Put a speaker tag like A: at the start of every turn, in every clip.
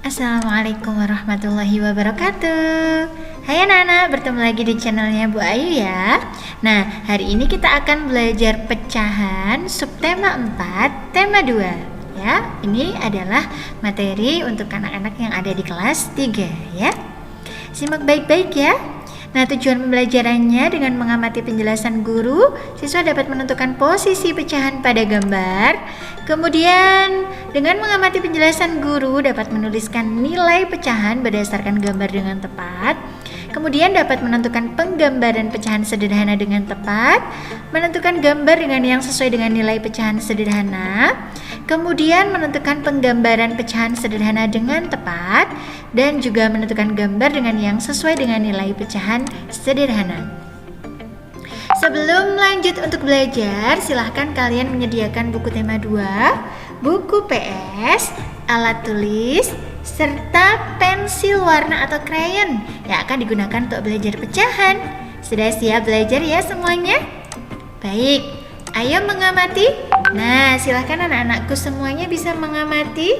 A: Assalamualaikum warahmatullahi wabarakatuh. Hai anak-anak, bertemu lagi di channelnya Bu Ayu ya. Nah, hari ini kita akan belajar pecahan subtema 4, tema 2 ya. Ini adalah materi untuk anak-anak yang ada di kelas 3 ya. Simak baik-baik ya. Nah, tujuan pembelajarannya dengan mengamati penjelasan guru, siswa dapat menentukan posisi pecahan pada gambar. Kemudian, dengan mengamati penjelasan guru dapat menuliskan nilai pecahan berdasarkan gambar dengan tepat. Kemudian dapat menentukan penggambaran pecahan sederhana dengan tepat, menentukan gambar dengan yang sesuai dengan nilai pecahan sederhana. Kemudian menentukan penggambaran pecahan sederhana dengan tepat dan juga menentukan gambar dengan yang sesuai dengan nilai pecahan sederhana. Sebelum lanjut untuk belajar, silahkan kalian menyediakan buku tema 2, buku PS, alat tulis, serta pensil warna atau krayon yang akan digunakan untuk belajar pecahan. Sudah siap belajar ya semuanya? Baik, ayo mengamati. Nah, silahkan anak-anakku semuanya bisa mengamati.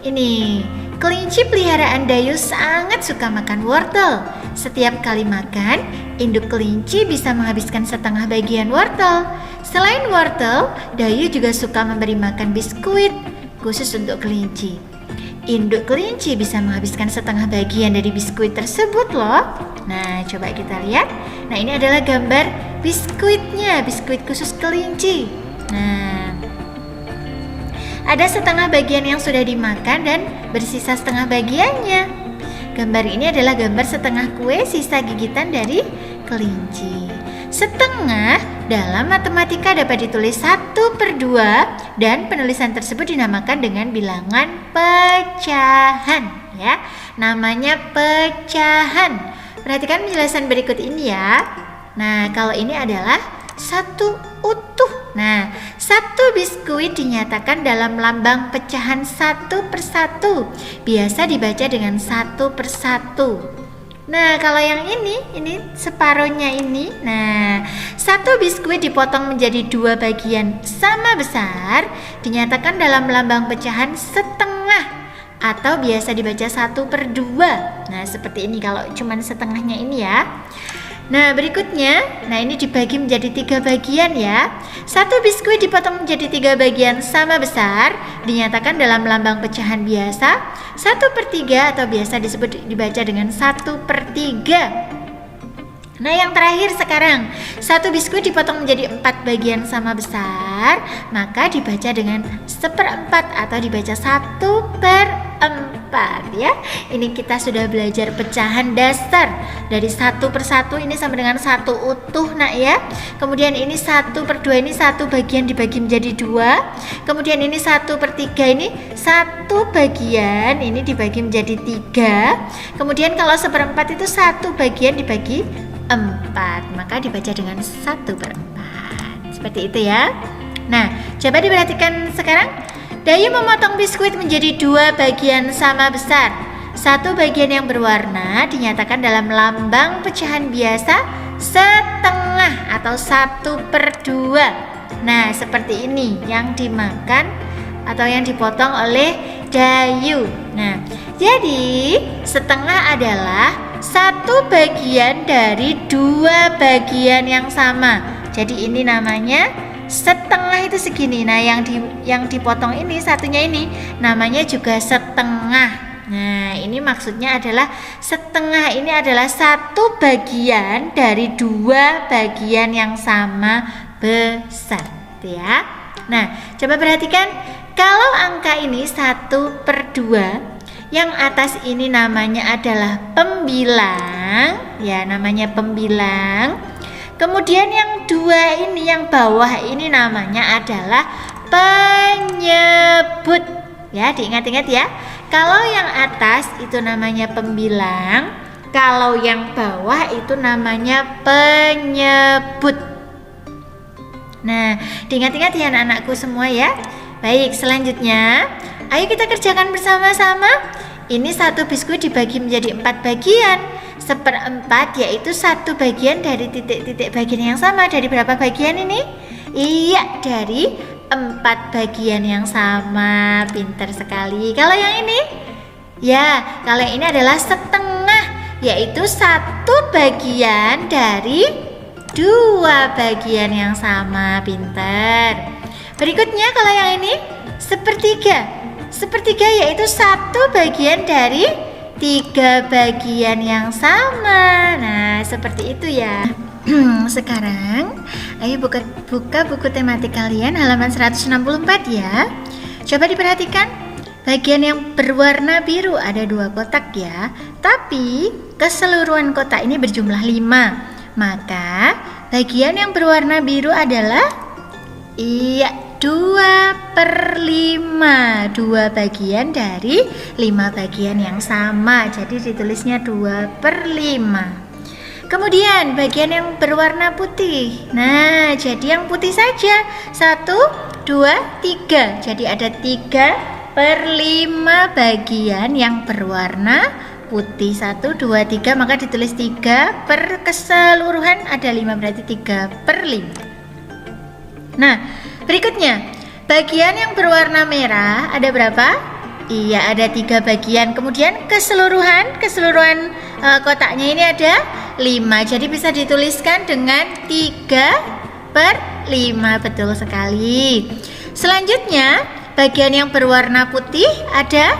A: Ini, kelinci peliharaan Dayu sangat suka makan wortel. Setiap kali makan, induk kelinci bisa menghabiskan setengah bagian wortel. Selain wortel, Dayu juga suka memberi makan biskuit khusus untuk kelinci. Induk kelinci bisa menghabiskan setengah bagian dari biskuit tersebut loh. Nah, coba kita lihat. Nah, ini adalah gambar biskuitnya, biskuit khusus kelinci. Nah, ada setengah bagian yang sudah dimakan dan bersisa setengah bagiannya. Gambar ini adalah gambar setengah kue sisa gigitan dari kelinci. Setengah dalam matematika dapat ditulis 1/2 dan penulisan tersebut dinamakan dengan bilangan pecahan ya. Namanya pecahan. Perhatikan penjelasan berikut ini ya. Nah, kalau ini adalah satu utuh. Nah, satu biskuit dinyatakan dalam lambang pecahan 1/1. Biasa dibaca dengan 1/1. Nah, kalau yang ini separohnya ini. Nah, satu biskuit dipotong menjadi 2 bagian sama besar, dinyatakan dalam lambang pecahan setengah atau biasa dibaca 1/2. Nah, seperti ini kalau cuman setengahnya ini ya. Nah, berikutnya, ini dibagi menjadi 3 bagian ya. Satu biskuit dipotong menjadi 3 bagian sama besar, dinyatakan dalam lambang pecahan biasa 1/3 atau biasa dibaca dengan 1/3. Nah, yang terakhir sekarang, satu biskuit dipotong menjadi 4 bagian sama besar, maka dibaca dengan 1/4 atau dibaca 1/4 ya. Ini kita sudah belajar pecahan dasar dari 1/1 ini sama dengan 1 utuh nak ya. Kemudian ini 1/2 ini 1 bagian dibagi menjadi 2. Kemudian ini 1/3 ini 1 bagian ini dibagi menjadi 3. Kemudian kalau 1/4 itu 1 bagian dibagi 4, maka dibaca dengan 1/4. Seperti itu ya. Nah, coba diperhatikan sekarang. Dayu memotong biskuit menjadi 2 bagian sama besar. Satu bagian yang berwarna dinyatakan dalam lambang pecahan biasa setengah atau 1/2. Nah, seperti ini yang dimakan atau yang dipotong oleh Dayu. Nah, jadi setengah adalah 1 bagian dari 2 bagian yang sama. Jadi ini namanya setengah itu segini. Nah, yang dipotong ini satunya ini namanya juga setengah. Nah, ini maksudnya adalah setengah ini adalah 1 bagian dari 2 bagian yang sama besar ya. Nah, coba perhatikan kalau angka ini 1/2, yang atas ini namanya adalah pembilang ya, namanya pembilang. Kemudian yang 2 ini, yang bawah ini namanya adalah penyebut ya, diingat-ingat ya. Kalau yang atas itu namanya pembilang, kalau yang bawah itu namanya penyebut. Nah, diingat-ingat ya anak-anakku semua ya. Baik, selanjutnya ayo kita kerjakan bersama-sama. Ini satu biskuit dibagi menjadi 4 bagian. 1/4 yaitu 1 bagian dari titik-titik bagian yang sama. Dari berapa bagian ini? Iya, dari 4 bagian yang sama. Pintar sekali. Kalau yang ini? Ya, kalau yang ini adalah setengah, yaitu 1 bagian dari 2 bagian yang sama. Pintar. Berikutnya kalau yang ini sepertiga. Sepertiga yaitu 1 bagian dari 3 bagian yang sama. Nah, seperti itu ya. Sekarang ayo buka buku tematik kalian halaman 164 ya. Coba diperhatikan. Bagian yang berwarna biru ada 2 kotak ya. Tapi keseluruhan kotak ini berjumlah 5. Maka bagian yang berwarna biru adalah 2/5. 2 bagian dari 5 bagian yang sama. Jadi ditulisnya 2/5. Kemudian bagian yang berwarna putih. Nah, jadi yang putih saja 1, 2, 3. Jadi ada 3/5 bagian yang berwarna putih. 1, 2, 3. Maka ditulis 3 per keseluruhan ada 5, berarti 3/5. Nah, berikutnya bagian yang berwarna merah ada berapa? Iya, ada 3 bagian. Kemudian keseluruhan kotaknya ini ada 5. Jadi bisa dituliskan dengan 3/5. Betul sekali. Selanjutnya bagian yang berwarna putih ada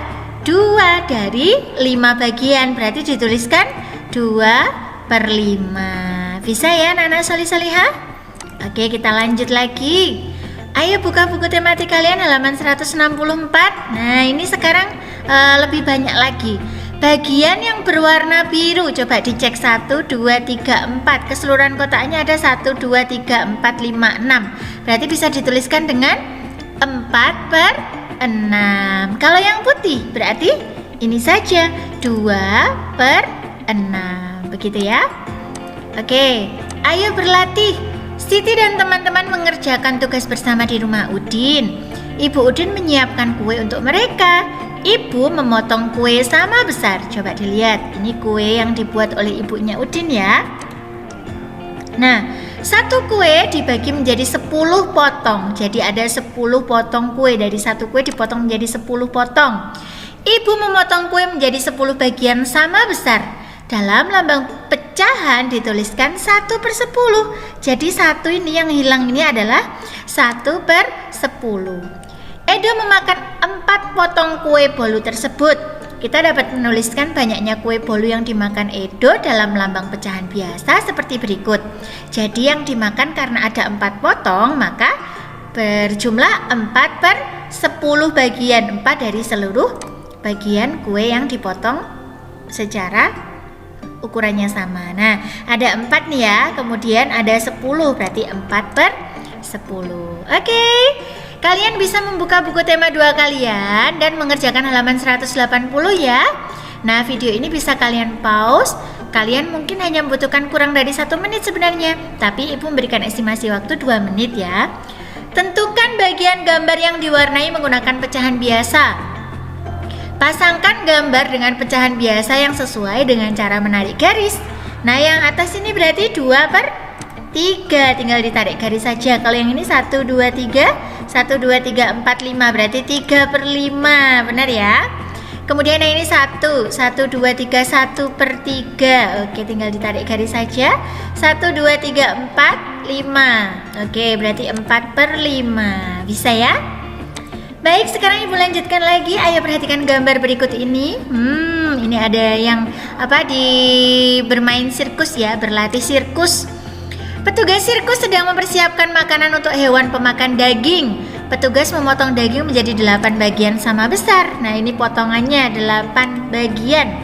A: 2 dari 5 bagian. Berarti dituliskan 2/5. Bisa ya anak-anak solih-solihah? Oke, kita lanjut lagi. Ayo buka buku tematik kalian halaman 164. Nah, ini sekarang lebih banyak lagi. Bagian yang berwarna biru, coba dicek 1, 2, 3, 4. Keseluruhan kotaknya ada 1, 2, 3, 4, 5, 6. Berarti bisa dituliskan dengan 4/6. Kalau yang putih berarti ini saja 2/6. Begitu ya. Oke, ayo berlatih. Siti dan teman-teman mengerjakan tugas bersama di rumah Udin. Ibu Udin menyiapkan kue untuk mereka. Ibu memotong kue sama besar. Coba dilihat, ini kue yang dibuat oleh ibunya Udin ya. Nah, 1 kue dibagi menjadi 10 potong. Jadi ada 10 potong kue. Dari 1 kue dipotong menjadi 10 potong. Ibu memotong kue menjadi 10 bagian sama besar. Dalam lambang pecahan dituliskan 1/10. Jadi 1 ini yang hilang ini adalah 1/10. Edo memakan 4 potong kue bolu tersebut. Kita dapat menuliskan banyaknya kue bolu yang dimakan Edo dalam lambang pecahan biasa seperti berikut. Jadi yang dimakan karena ada 4 potong, maka berjumlah 4/10 bagian. 4 dari seluruh bagian kue yang dipotong secara ukurannya sama. Nah, ada 4 nih ya, kemudian ada 10, berarti 4/10. Oke, kalian bisa membuka buku tema 2 kalian dan mengerjakan halaman 180 ya. Nah, video ini bisa kalian pause. Kalian mungkin hanya membutuhkan kurang dari 1 menit sebenarnya, tapi Ibu memberikan estimasi waktu 2 menit ya. Tentukan bagian gambar yang diwarnai menggunakan pecahan biasa. Pasangkan gambar dengan pecahan biasa yang sesuai dengan cara menarik garis. Nah, yang atas ini berarti 2/3. Tinggal ditarik garis saja. Kalau yang ini 1, 2, 3, 1, 2, 3, 4, 5. Berarti 3/5. Benar ya? Kemudian yang ini 1, 1, 2, 3, 1/3. Oke, tinggal ditarik garis saja. 1, 2, 3, 4, 5. Oke, berarti 4/5. Bisa ya? Baik, sekarang Ibu lanjutkan lagi. Ayo perhatikan gambar berikut ini. Ini ada yang bermain sirkus ya, berlatih sirkus. Petugas sirkus sedang mempersiapkan makanan untuk hewan pemakan daging. Petugas memotong daging menjadi 8 bagian sama besar. Nah, ini potongannya 8 bagian.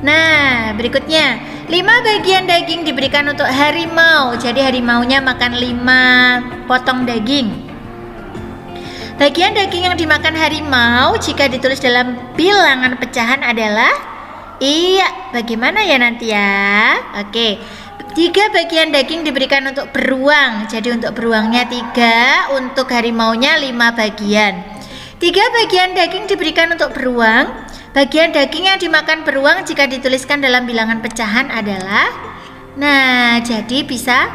A: Nah, berikutnya 5 bagian daging diberikan untuk harimau. Jadi harimaunya makan 5 potong daging. Bagian daging yang dimakan harimau jika ditulis dalam bilangan pecahan adalah bagaimana ya nanti ya? Oke, 3 bagian daging diberikan untuk beruang. Jadi untuk beruangnya 3, untuk harimaunya 5 bagian. 3 bagian daging diberikan untuk beruang. Bagian daging yang dimakan beruang jika dituliskan dalam bilangan pecahan adalah, nah, jadi bisa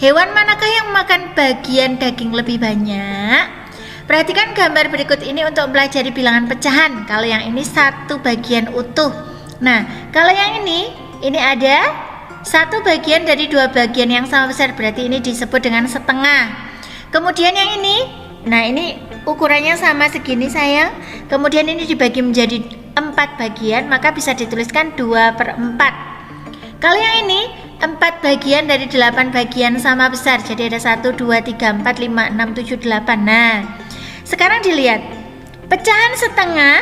A: hewan manakah yang makan bagian daging lebih banyak? Perhatikan gambar berikut ini untuk mempelajari bilangan pecahan. Kalau yang ini satu bagian utuh. Nah, kalau yang ini ada satu bagian dari dua bagian yang sama besar, berarti ini disebut dengan setengah. Kemudian yang ini, nah ini ukurannya sama segini sayang. Kemudian ini dibagi menjadi 4 bagian, maka bisa dituliskan 2/4. Kalau yang ini 4 bagian dari 8 bagian sama besar, jadi ada 1, 2, 3, 4, 5, 6, 7, 8. Nah, sekarang dilihat pecahan setengah,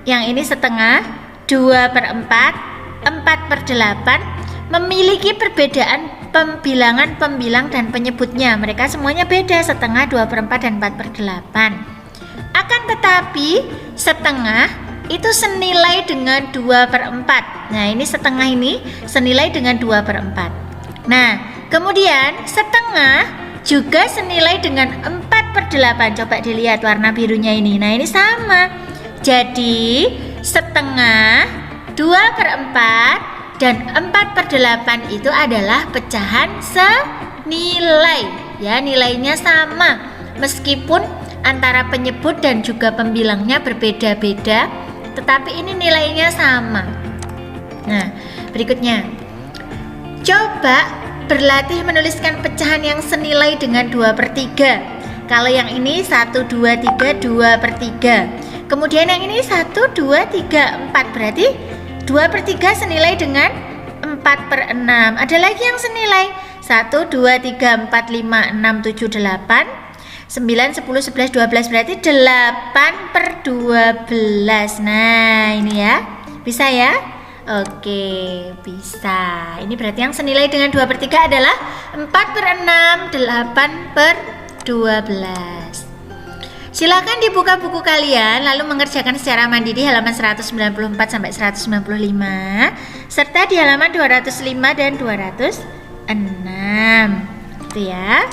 A: yang ini setengah 2/4, 4/8 memiliki perbedaan pembilangan pembilang dan penyebutnya. Mereka semuanya beda, setengah, 2/4 dan 4/8. Akan tetapi setengah itu senilai dengan 2/4. Nah, ini setengah ini senilai dengan 2/4. Nah, kemudian setengah juga senilai dengan 4/8. Coba dilihat warna birunya ini. Nah, ini sama. Jadi, setengah, 2/4 dan 4/8 itu adalah pecahan senilai. Ya, nilainya sama. Meskipun antara penyebut dan juga pembilangnya berbeda-beda, tetapi ini nilainya sama. Nah, berikutnya, coba berlatih menuliskan pecahan yang senilai dengan 2/3. Kalau yang ini 1, 2, 3, 2/3. Kemudian yang ini 1, 2, 3, 4. Berarti 2/3 senilai dengan 4/6. Ada lagi yang senilai 1, 2, 3, 4, 5, 6, 7, 8, 9, 10, 11, 12. Berarti 8/12. Nah, ini ya. Bisa ya? Oke, bisa. Ini berarti yang senilai dengan 2/3 adalah 4/6, 8/12. Silakan dibuka buku kalian lalu mengerjakan secara mandiri halaman 194 sampai 195 serta di halaman 205 dan 206. Gitu ya.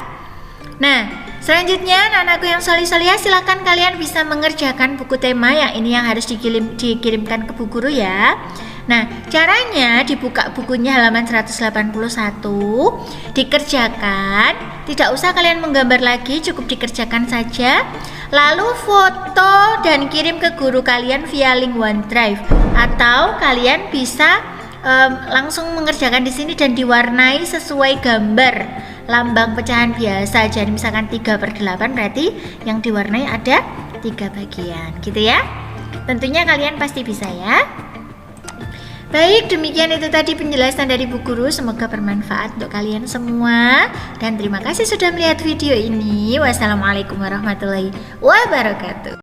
A: Nah, selanjutnya anak-anakku yang solih-solihah, silakan kalian bisa mengerjakan buku tema yang ini yang harus dikirimkan ke Bu Guru ya. Nah, caranya dibuka bukunya halaman 181, dikerjakan, tidak usah kalian menggambar lagi, cukup dikerjakan saja. Lalu foto dan kirim ke guru kalian via link OneDrive, atau kalian bisa langsung mengerjakan di sini dan diwarnai sesuai gambar lambang pecahan biasa. Jadi misalkan 3/8 berarti yang diwarnai ada 3 bagian, gitu ya. Tentunya kalian pasti bisa ya. Baik, demikian itu tadi penjelasan dari Bu Guru. Semoga bermanfaat untuk kalian semua. Dan terima kasih sudah melihat video ini. Wassalamualaikum warahmatullahi wabarakatuh.